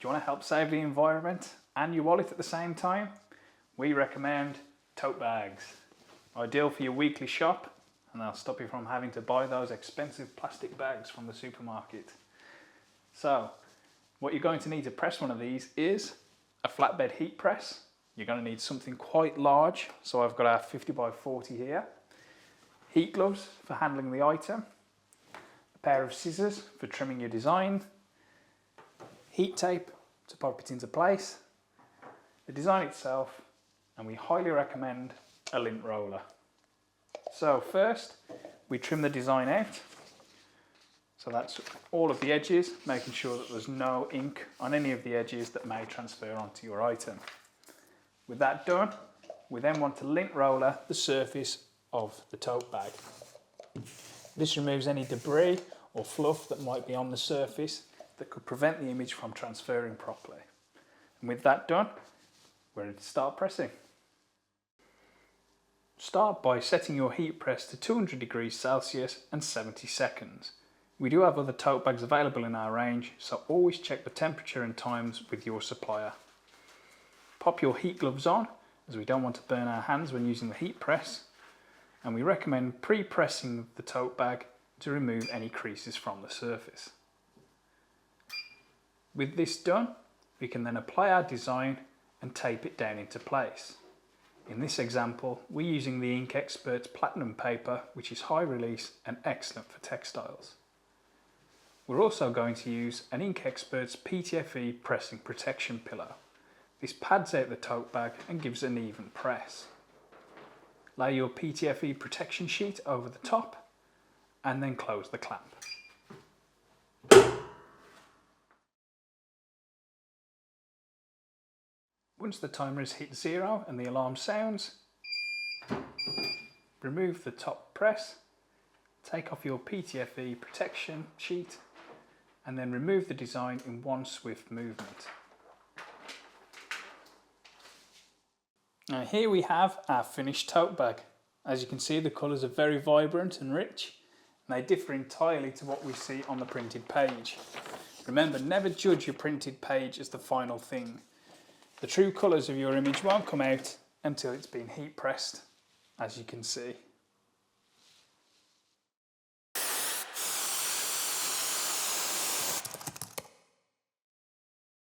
you want to help save the environment and your wallet at the same time? We recommend tote bags. Ideal for your weekly shop, and they'll stop you from having to buy those expensive plastic bags from the supermarket. So, what you're going to need to press one of these is a flatbed heat press. You're going to need something quite large, so I've got our 50 by 40 here. Heat gloves for handling the item. A pair of scissors for trimming your design. Heat tape to pop it into place. The design itself, and we highly recommend a lint roller. So first, we trim the design out. So that's all of the edges, making sure that there's no ink on any of the edges that may transfer onto your item. With that done, we then want to lint roller the surface of the tote bag. This removes any debris or fluff that might be on the surface that could prevent the image from transferring properly. And with that done, we're ready to start pressing. Start by setting your heat press to 200 degrees Celsius and 70 seconds. We do have other tote bags available in our range, so always check the temperature and times with your supplier. Pop your heat gloves on, as we don't want to burn our hands when using the heat press, and we recommend pre-pressing the tote bag to remove any creases from the surface. With this done, we can then apply our design and tape it down into place. In this example, we're using the Ink Expert's Platinum paper, which is high release and excellent for textiles. We're also going to use an Ink Expert's PTFE pressing protection pillow. This pads out the tote bag and gives an even press. Lay your PTFE protection sheet over the top and then close the clamp. Once the timer has hit 0 and the alarm sounds, remove the top press, take off your PTFE protection sheet, and then remove the design in one swift movement. Now here we have our finished tote bag. As you can see, the colours are very vibrant and rich, and they differ entirely to what we see on the printed page. Remember, never judge your printed page as the final thing. The true colours of your image won't come out until it's been heat pressed, as you can see.